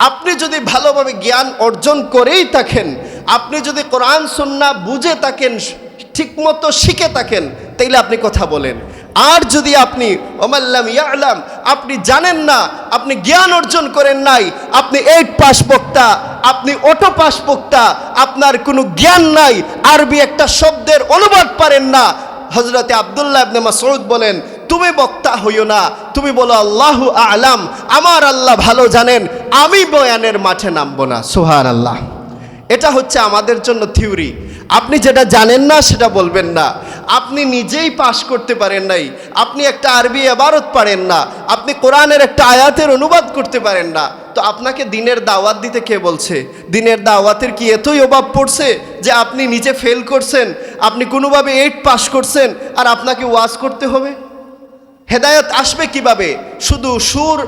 আপনি যদি ভালোভাবে জ্ঞান অর্জন করেই থাকেন, আপনি যদি কোরআন সুন্নাহ বুঝে থাকেন, ঠিকমতো শিখে থাকেন, তাইলে আপনি কথা বলেন। আর যদি আপনি ওমাল্লাম ইয়ালাম, আপনি জানেন না, আপনি জ্ঞান অর্জন করেন নাই, আপনি 8 পাস বক্তা, আপনি অটো পাস বক্তা, আপনার কোনো জ্ঞান নাই, আরবি একটা শব্দের অনুবাদ পারেন না, হযরতে আব্দুল্লাহ ইবনে মাসউদ বলেন, তুমি বক্তা হইও না, তুমি বলো আল্লাহু আ'লাম, আমার আল্লাহ ভালো জানেন, আমি বয়ানের মাঠে নামবো না। সুবহানাল্লাহ। এটা হচ্ছে আমাদের জন্য থিওরি। আপনি যেটা জানেন না সেটা বলবেন না। আপনি নিজেই পাশ করতে পারেন নাই, আপনি একটা আরবি ইবারত পারেন না, আপনি কোরআনের একটা আয়াতের অনুবাদ করতে পারেন না, তো আপনাকে দিনের দাওয়াত দিতে কে বলছে? দিনের দাওয়াতের কি এতই অভাব পড়ছে যে আপনি নিজে ফেল করছেন, আপনি কোনোভাবে 8 পাস করছেন আর আপনাকে ওয়াজ করতে হবে? হেদায়েত আসবে কিভাবে? শুধু সুর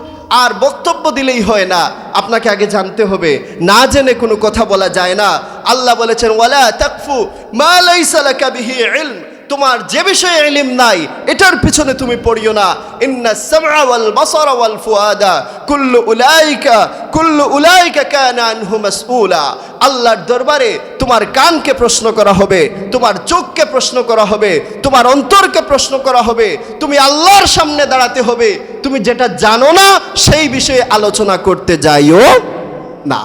আর বক্তব্য দিলেই হয় না, আপনাকে আগে জানতে হবে। না জেনে কোনো কথা বলা যায় না। আল্লাহ বলেছেন, ওয়ালা তাকফু মা লাইসা লাকা বিহি ইলম, তোমার যে বিষয়ে ইলম নাই এটার পিছনে তুমি পড়িও না। ইন্নাস সামআ ওয়াল বাসারা ওয়াল ফুআদা কুল্লু উলাইকা কানা আনহু মাসউলা। আল্লাহর দরবারে তোমার কানকে প্রশ্ন করা হবে, তোমার চোখকে প্রশ্ন করা হবে, তোমার অন্তরকে প্রশ্ন করা হবে, তুমি আল্লাহর সামনে দাঁড়াতে হবে। তুমি যেটা জানো না সেই বিষয়ে আলোচনা করতে যাইও না।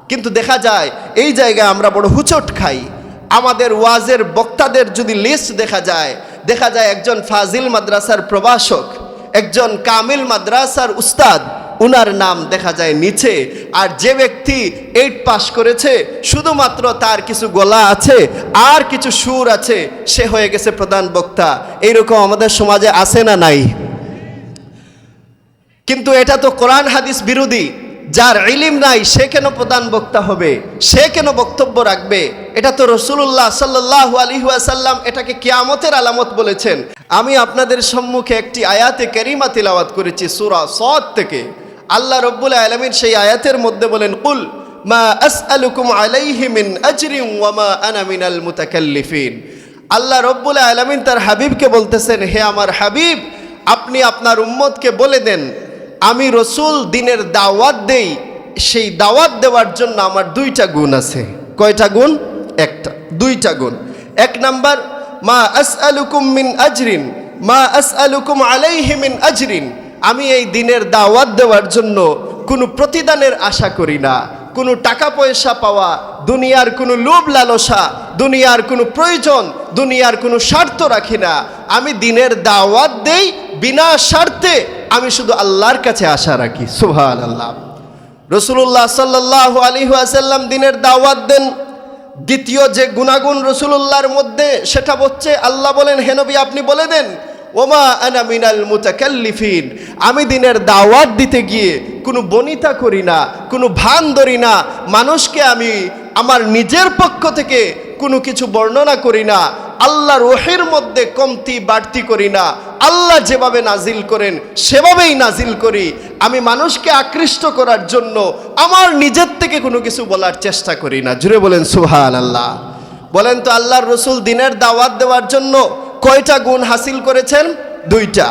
কিন্তু দেখা যায় এই জায়গায় আমরা বড় হুচট খাই। আমাদের ওয়াজের বক্তাদের যদি লিস্ট দেখা যায় একজন ফাজিল মাদ্রাসার প্রভাষক, একজন কামিল মাদ্রাসার উস্তাদ, উনার নাম দেখা যায় নিচে। আর যে ব্যক্তি 8 পাস করেছে, শুধুমাত্র তার কিছু গলা আছে আর কিছু সুর আছে, সে হয়ে গেছে প্রধান বক্তা। এইরকম আমাদের সমাজে আছে না নাই? কিন্তু এটা তো কোরআন হাদিস বিরোধী। যার ইলম নাই সে কেন প্রধান বক্তা হবে? সে কেন বক্তব্য রাখবে? এটা তো রাসূলুল্লাহ সাল্লাল্লাহু আলাইহি ওয়াসাল্লাম এটাকে কিয়ামতের আলামত বলেছেন। আমি আপনাদের সম্মুখে একটি আয়াতে কারিমা তিলাওয়াত করেছি সূরা সাদ থেকে। আল্লাহ রাব্বুল আলামিন সেই আয়াতের মধ্যে বলেন, কুল মা আসআলুকুম আলাইহি মিন আজরিন ওয়া মা আনা মিনাল মুতাকাল্লিফিন। আল্লাহ রাব্বুল আলামিন তার হাবিবকে বলতেছেন, হে আমার হাবিব, আপনি আপনার উম্মতকে বলে দেন, আমি রসুল দিনের দাওয়াত দেই, সেই দাওয়াত দেওয়ার জন্য আমার 2টা গুণ আছে। কয়টা গুণ? 2টা গুণ। 1 নাম্বার, মা আসআলুকুম মিন আজরিন মা আসআলুকুম আলাইহি মিন আজরিন, আমি এই দিনের দাওয়াত দেওয়ার জন্য কোনো প্রতিদানের আশা করি না, কোনো টাকা পয়সা পাওয়া, দুনিয়ার কোনো লোভ লালসা, দুনিয়ার কোনো প্রয়োজন, দুনিয়ার কোনো স্বার্থ রাখি না। আমি দিনের দাওয়াত দেই বিনা স্বার্থে, আমি শুধু আল্লাহর কাছে আশা রাখি। সুবহানাল্লাহ। রাসূলুল্লাহ সাল্লাল্লাহু আলাইহি ওয়াসাল্লাম দিনের দাওয়াত দেন। দ্বিতীয় যে গুণাগুণ রাসূলুল্লাহর মধ্যে, সেটা হচ্ছে আল্লাহ বলেন, হে নবী আপনি বলে দেন, ওমা আনা মিনাল মুতাকাল্লিফিন, আমি দিনের দাওয়াত দিতে গিয়ে কোনো বনিতা করি না, কোনো ভান ধরি না, মানুষকে আমি আমার নিজের পক্ষ থেকে কোনো কিছু বর্ণনা করি না, আল্লাহর ওহীর মধ্যে কমতি বাড়তি করি না, আল্লাহ যেভাবে নাজিল করেন সেভাবেই নাজিল করি। আমি মানুষকে আকৃষ্ট করার জন্য আমার নিজের থেকে কোনো কিছু বলার চেষ্টা করি না। জুড়ে বলেন সুবহানাল্লাহ। বলেন তো আল্লাহর রাসূল দিনের দাওয়াত দেওয়ার জন্য কয়টা গুণ হাসিল করেছেন? 2টা।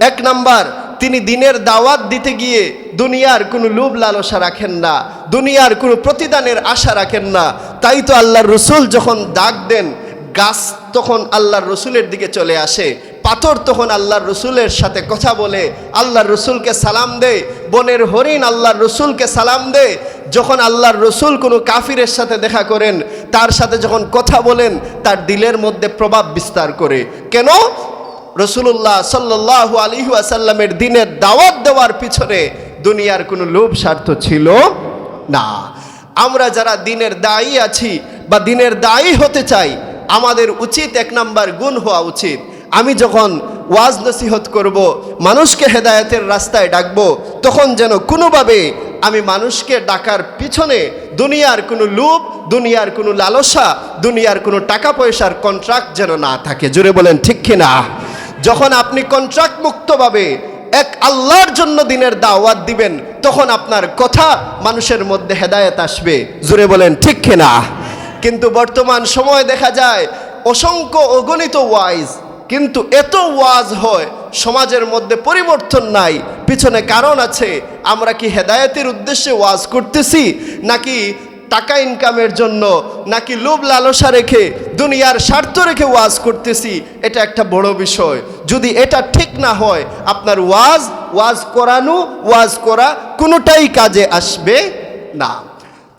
1 নাম্বার, তিনি দিনের দাওয়াত দিতে গিয়ে দুনিয়ার কোনো লোভ লালসা রাখেন না, দুনিয়ার কোনো প্রতিদানের আশা রাখেন না। তাই তো আল্লাহর রাসূল যখন ডাক দেন, গাছ তখন আল্লাহর রাসূলের দিকে চলে আসে, পাথর তখন আল্লাহর রাসূলের সাথে কথা বলে, আল্লাহর রাসূলকে সালাম দেয়, বনের হরিণ আল্লাহর রাসূলকে সালাম দেয়। যখন আল্লাহর রাসূল কোনো কাফিরের সাথে দেখা করেন, তার সাথে যখন কথা বলেন, তার দিলের মধ্যে প্রভাব বিস্তার করে। কেন? রাসূলুল্লাহ সাল্লাল্লাহু আলাইহি ওয়াসাল্লামের দিনের দাওয়াত দেওয়ার পিছনে দুনিয়ার কোনো লোভ স্বার্থ ছিল না। আমরা যারা দিনের দায়ী আছি বা দিনের দায়ী হতে চাই, আমাদের উচিত 1 নাম্বার গুণ হওয়া উচিত, আমি যখন ওয়াজ নসিহত করব, মানুষকে হেদায়েতের রাস্তায় ডাকবো, তখন যেন কোনোভাবে আমি মানুষকে ডাকার পিছনে দুনিয়ার কোনো লোভ, দুনিয়ার কোনো লালসা, দুনিয়ার কোনো টাকা পয়সার কন্ট্রাক্ট যেন না থাকে। জোরে বলেন ঠিক কিনা? যখন আপনি কন্ট্রাক্ট মুক্তভাবে এক আল্লাহর জন্য দিনের দাওয়াত দিবেন, তখন আপনার কথা মানুষের মধ্যে হেদায়েত আসবে। জোরে বলেন ঠিক কিনা? কিন্তু বর্তমান সময় দেখা যায় অসংখ্য অগণিত ওয়াইজ, কিন্তু এত ওয়াজ হয় সমাজের মধ্যে পরিবর্তন নাই, পিছনে কারণ আছে। আমরা কি হেদায়েতের উদ্দেশ্যে ওয়াজ করতেছি, নাকি টাকা ইনকামের জন্য, নাকি লোভ লালসা রেখে দুনিয়ার স্বার্থ রেখে ওয়াজ করতেছি? এটা একটা বড় বিষয়। যদি এটা ঠিক না হয়, আপনার ওয়াজ করানো, ওয়াজ করা কোনোটাই কাজে আসবে না।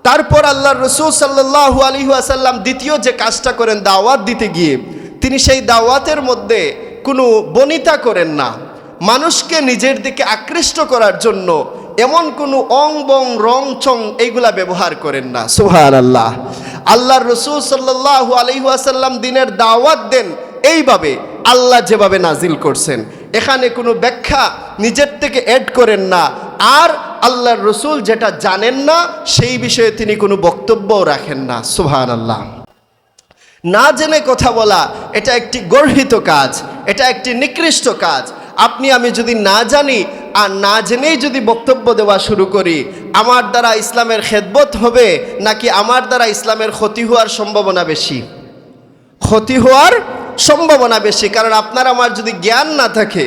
তারপর আল্লাহর রাসূল সাল্লাল্লাহু আলাইহি ওয়াসাল্লাম দ্বিতীয় যে কাজটা করেন, দাওয়াত দিতে গিয়ে তিনি সেই দাওয়াতের মধ্যে কোনো বনিতা করেন না। মানুষকে নিজের দিকে আকৃষ্ট করার জন্য এমন কোনো অং বং রং চং এইগুলা ব্যবহার করেন না। সুবহানাল্লাহ। আল্লাহর রাসূল সাল্লাল্লাহু আলাইহি ওয়াসাল্লাম দিনের দাওয়াত দেন এইভাবে, আল্লাহ যেভাবে নাজিল করছেন। এখানে কোনো ব্যাখ্যা নিজের থেকে অ্যাড করেন না। আর আল্লাহর রাসূল যেটা জানেন না সেই বিষয়ে তিনি কোনো বক্তব্যও রাখেন না। সুবহানাল্লাহ। না জেনে কথা বলা এটা একটি গর্হিত কাজ, এটা একটি নিকৃষ্ট কাজ। আপনি আমি যদি না জানি আর না জেনেই যদি বক্তব্য দেওয়া শুরু করি, আমার দ্বারা ইসলামের খেদমত হবে নাকি আমার দ্বারা ইসলামের ক্ষতি হওয়ার সম্ভাবনা বেশি? ক্ষতি হওয়ার সম্ভাবনা বেশি। কারণ আপনার আমার যদি জ্ঞান না থাকে,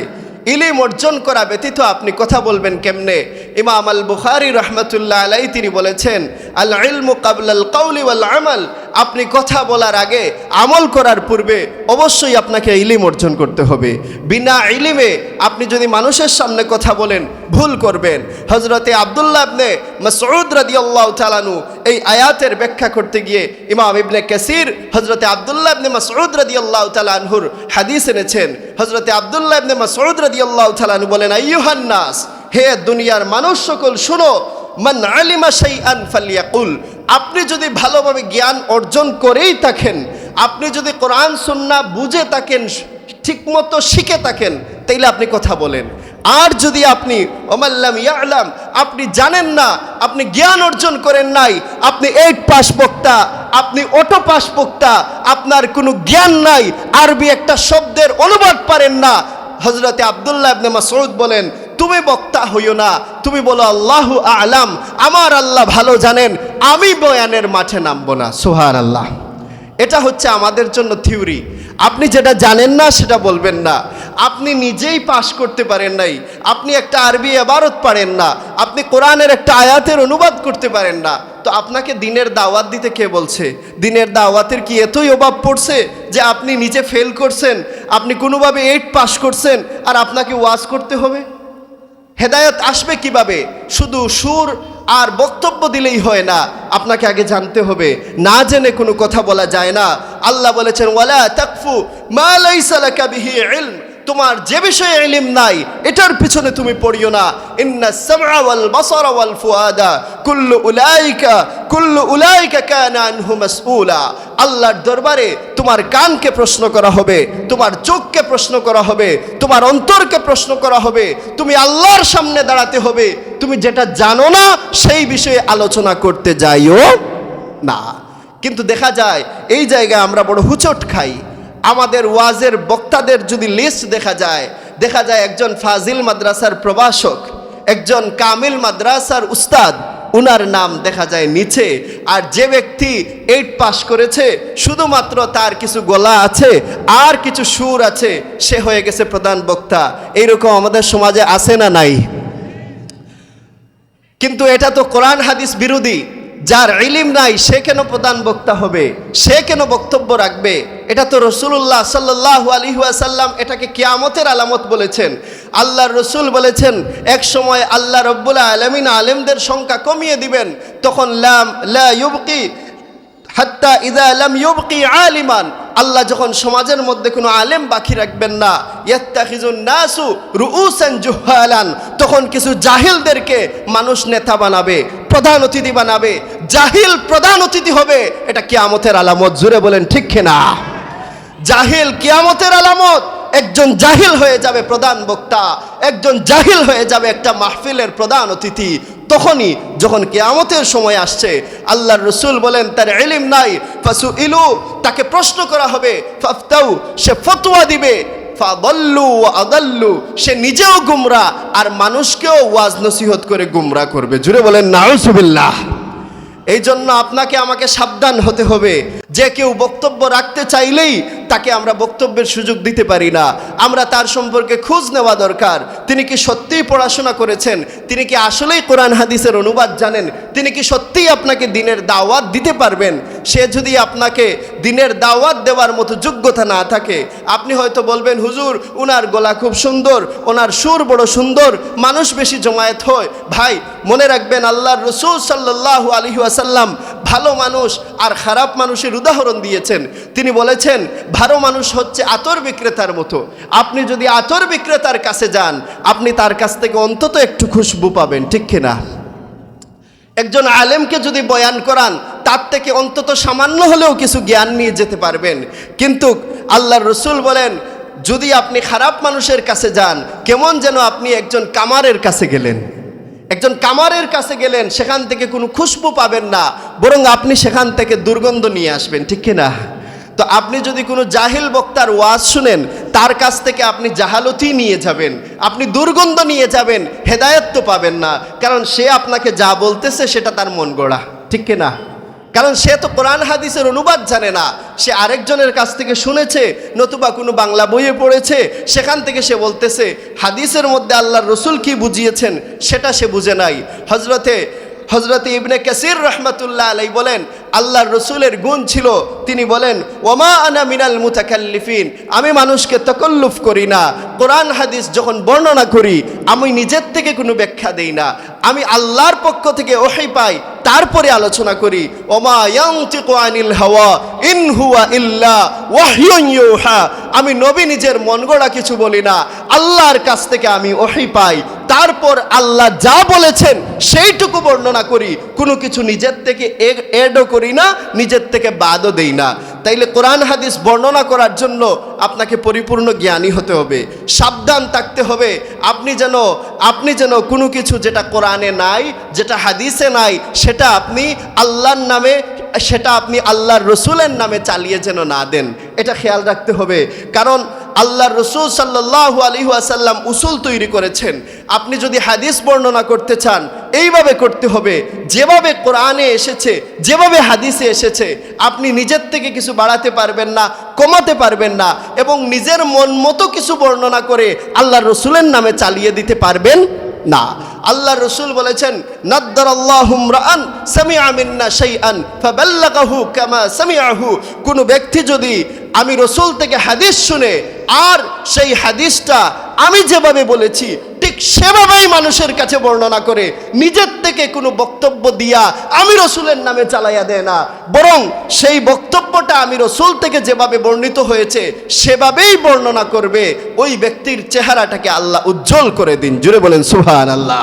ইলম অর্জন করা ব্যতীত আপনি কথা বলবেন কেমনে? ইমাম আল বুখারী রাহমাতুল্লাহ আলাইহি তিনি বলেছেন, আল ইলমু ক্বাবলাল কাওলি ওয়াল আমাল। আপনি কথা বলার আগে, আমল করার পূর্বে অবশ্যই আপনাকে ইলম অর্জন করতে হবে। বিনা ইলমে আপনি যদি মানুষের সামনে কথা বলেন, ভুল করবেন। হযরতে আব্দুল্লাহ ইবনে মাসউদ রাদিয়াল্লাহু তাআলা আনহু এই আয়াতের ব্যাখ্যা করতে গিয়ে ইমাম ইবনে কাসির হযরতে আব্দুল্লাহ ইবনে মাসউদ রাদিয়াল্লাহু তাআলা আনহুর হাদিস এনেছেন। হযরতে আব্দুল্লাহ ইবনে মাসউদ রাদিয়াল্লাহু তাআলা আনহু বলেন, আইয়ুহান নাস, হে দুনিয়ার মানুষ সকল শুনো, মান আলিমা শাইআন ফালইয়াকুল। আপনি যদি ভালোভাবে জ্ঞান অর্জন করেই থাকেন, আপনি যদি কোরআন সুন্নাহ বুঝে থাকেন, ঠিকমতো শিখে থাকেন, তাইলে আপনি কথা বলেন। আর যদি আপনি ওমাল্লাম ইয়ালাম, আপনি জানেন না, আপনি জ্ঞান অর্জন করেন নাই, আপনি 8 পাস বক্তা, আপনি অটো পাস বক্তা, আপনার কোনো জ্ঞান নাই, আরবি একটা শব্দের অনুবাদ পারেন না, হযরতে আব্দুল্লাহ ইবনে মাসউদ বলেন, তুমি বক্তা হইও না, তুমি বলো আল্লাহু আ'লাম, আমার আল্লাহ ভালো জানেন, আমি বয়ানের মাঠে নামবো না। সুবহানাল্লাহ। এটা হচ্ছে আমাদের জন্য থিওরি। আপনি যেটা জানেন না সেটা বলবেন না। আপনি নিজেই পাশ করতে পারেন নাই, আপনি একটা আরবি ইবারত পারেন না, আপনি কোরআনের একটা আয়াতের অনুবাদ করতে পারেন না, তো আপনাকে দিনের দাওয়াত দিতে কে বলছে? দিনের দাওয়াতের কি এতই অভাব পড়ছে যে আপনি নিজে ফেল করছেন, আপনি কোনোভাবে 8 পাস করছেন আর আপনাকে ওয়াজ করতে হবে? হেদায়েত আসবে কিভাবে? শুধু সুর আর বক্তব্য দিলেই হয় না, আপনাকে আগে জানতে হবে। না জেনে কোনো কথা বলা যায় না। আল্লাহ বলেছেন, ওয়ালা তাকফু মা লাইসা লাকা বিহি ইলম। তোমার যে বিষয়ে ইলম নাই এটার পিছনে তুমি পড়িও না। ইন্নাস সামআ ওয়াল বাসারা ওয়াল ফুআদা কুল্লু উলাইকা কানা আনহু মাসউলা। আল্লাহর দরবারে তোমার কানকে প্রশ্ন করা হবে, তোমার চোখকে প্রশ্ন করা হবে, তোমার অন্তরকে প্রশ্ন করা হবে। তুমি আল্লাহর সামনে দাঁড়াতে হবে। তুমি যেটা জানো না সেই বিষয়ে আলোচনা করতে যাইও না। কিন্তু দেখা যায় এই জায়গায় আমরা বড় হুচট খাই। আমাদের ওয়াজের বক্তাদের যদি লিস্ট দেখা যায় একজন ফাজিল মাদ্রাসার প্রভাষক, একজন কামিল মাদ্রাসার উস্তাদ, উনার নাম দেখা যায় নিচে। আর যে ব্যক্তি 8 পাস করেছে, শুধুমাত্র তার কিছু গলা আছে আর কিছু সুর আছে, সে হয়ে গেছে প্রধান বক্তা। এইরকম আমাদের সমাজে আছে না নাই? কিন্তু এটা তো কোরআন হাদিস বিরোধী। যার ইলম নাই সে কেন প্রধান বক্তা হবে? সে কেন বক্তব্য রাখবে? এটা তো রাসূলুল্লাহ সাল্লাল্লাহু আলাইহি ওয়াসাল্লাম এটাকে কিয়ামতের আলামত বলেছেন। আল্লাহর রাসূল বলেছেন, এক সময় আল্লাহ রাব্বুল আলামিন আলেমদের সংখ্যা কমিয়ে দিবেন, তখন লা ইউবকি হাত্তা ইযা লাম ইউবকি আলিমান। আল্লাহ যখন সমাজের মধ্যে কোনো আলেম বাকি রাখবেন না, ইয়াত্তাখিজুন নাসু রুউসান জুহালান, তখন কিছু জাহিলদেরকে মানুষ নেতা বানাবে, প্রধান অতিথি বানাবে। জাহিল প্রধান অতিথি হবে, এটা কিয়ামতের আলামত। জুড়ে বলেন ঠিক কিনা? জাহিল কিয়ামতের আলামত। একজন জাহিল হয়ে যাবে প্রধান বক্তা, একজন জাহিল হয়ে যাবে একটা মাহফিলের প্রধান অতিথি। তখনই যখন কিয়ামতের সময় আসছে, আল্লাহর রাসূল বলেন তার ইলম নাই, ফাসুইলু, তাকে প্রশ্ন করা হবে, ফাফতাউ, সে ফতোয়া দিবে, ফাদাল্লু ওয়া আদাল্লু, সে নিজেও গুমরা আর মানুষকেও ওয়াজ নসিহত করে গুমরা করবে। জুড়ে বলেন নাউজুবিল্লাহ। এই জন্য আপনাকে আমাকে সাবধান হতে হবে। যে কেউ বক্তব্য রাখতে চাইলেই তাকে আমরা বক্তব্যের সুযোগ দিতে পারি না। আমরা তার সম্পর্কে খোঁজ নেওয়া দরকার। তিনি কি সত্যিই পড়াশোনা করেছেন? তিনি কি আসলেই কোরআন হাদিসের অনুবাদ জানেন? তিনি কি সত্যিই আপনাকে দিনের দাওয়াত দিতে পারবেন? সে যদি আপনাকে দিনের দাওয়াত দেওয়ার মতো যোগ্যতা না থাকে, আপনি হয়তো বলবেন, হুজুর ওনার গলা খুব সুন্দর, ওনার সুর বড় সুন্দর, মানুষ বেশি জমায়েত হয়। ভাই মনে রাখবেন, আল্লাহর রাসূল সাল্লাল্লাহু আলাইহি ওয়াসাল্লাম ভালো মানুষ আর খারাপ মানুষের উদাহরণ দিয়েছেন। তিনি বলেছেন ভালো মানুষ হচ্ছে আতর বিক্রেতার মতো। আপনি যদি আতর বিক্রেতার কাছে যান, আপনি তার কাছ থেকে অন্তত একটু খুশবু পাবেন, ঠিক কিনা? একজন আলেমকে যদি বয়ান করান, তার থেকে অন্তত সামান্য হলেও কিছু জ্ঞান নিয়ে যেতে পারবেন। কিন্তু আল্লাহর রাসূল বলেন, যদি আপনি খারাপ মানুষের কাছে যান, কেমন যেন আপনি একজন কামারের কাছে গেলেন। একজন কামারের কাছে গেলেন, সেখান থেকে কোনো খুশবু পাবেন না, বরং আপনি সেখান থেকে দুর্গন্ধ নিয়ে আসবেন, ঠিক কিনা? তো আপনি যদি কোনো জাহিল বক্তার ওয়াজ শুনেন, তার কাছ থেকে আপনি জাহালতি নিয়ে যাবেন, আপনি দুর্গন্ধ নিয়ে যাবেন, হেদায়েত তো পাবেন না। কারণ সে আপনাকে যা বলতেছে সেটা তার মন গড়া, ঠিক কিনা? কারণ সে তো কোরআন হাদিসের অনুবাদ জানে না, সে আরেকজনের কাছ থেকে শুনেছে, নতুবা কোনো বাংলা বইয়ে পড়েছে, সেখান থেকে সে বলতেছে। হাদিসের মধ্যে আল্লাহর রাসূল কি বুঝিয়েছেন সেটা সে বুঝে নাই। হযরতে ইবনে কাসির রাহমাতুল্লাহ আলাইহি বলেন, আল্লাহর রাসূলের গুণ ছিল, তিনি বলেন, ওমা আনা মিনাল মুতাকাল্লিফিন, আমি মানুষকে তাকাল্লুফ করি না। কোরআন হাদিস যখন বর্ণনা করি, আমি নিজের থেকে কোনো ব্যাখ্যা দেই না, আমি আল্লাহর পক্ষ থেকে ওহী পাই, তারপরে আলোচনা করি। ওমা ইয়ানতিকু আনিল হাওয়া ইন হুয়া ইল্লা ওয়াহয়ুন ইউহা, আমি নবী নিজের মন গড়া কিছু বলি না, আল্লাহর কাছ থেকে আমি ওহী পাই, তারপর আল্লাহ যা বলেছেন সেইটুকু বর্ণনা করি, কোনো কিছু নিজের থেকে এডও করি না, নিজের থেকে বাদও দেই না। তাইলে কোরআন হাদিস বর্ণনা করার জন্য আপনাকে পরিপূর্ণ জ্ঞানী হতে হবে, সাবধান থাকতে হবে। আপনি যেন কোনো কিছু যেটা কোরআনে নাই, যেটা হাদিসে নাই, সেটা আপনি আল্লাহর নামে, সেটা আপনি আল্লাহর রাসূলের নামে চালিয়ে যেন না দেন, এটা খেয়াল রাখতে হবে। কারণ আল্লাহর রাসূল সাল্লাল্লাহু আলাইহি ওয়াসাল্লাম উসুল তৈরি করেছেন। আপনি যদি হাদিস বর্ণনা করতে চান, এইভাবে করতে হবে যেভাবে কোরআনে এসেছে, যেভাবে হাদিসে এসেছে। আপনি নিজের থেকে কিছু বাড়াতে পারবেন না, কমাতে পারবেন না, এবং নিজের মন মতো কিছু বর্ণনা করে আল্লাহর রাসূলের নামে চালিয়ে দিতে পারবেন না। আল্লাহর রাসূল বলেছেন, নাদ্দারাল্লাহু ইমরাআন সামিআ মিন্না শাইআন ফাবাল্লাগাহু কামা সামিআহু, কোন ব্যক্তি যদি আমি রাসূল থেকে হাদিস শুনে আর সেই হাদিসটা আমি যেভাবে বলেছি ঠিক সেভাবেই মানুষের কাছে বর্ণনা করে, নিজের থেকে কোনো বক্তব্য দিয়া আমি রাসূলের নামে চালাইয়া দেয় না, বরং সেই বক্তব্যটা আমি রাসূল থেকে যেভাবে বর্ণিত হয়েছে সেভাবেই বর্ণনা করবে, ওই ব্যক্তির চেহারাটাকে আল্লাহ উজ্জ্বল করে দিন। জুড়ে বলেন সুবহানাল্লাহ।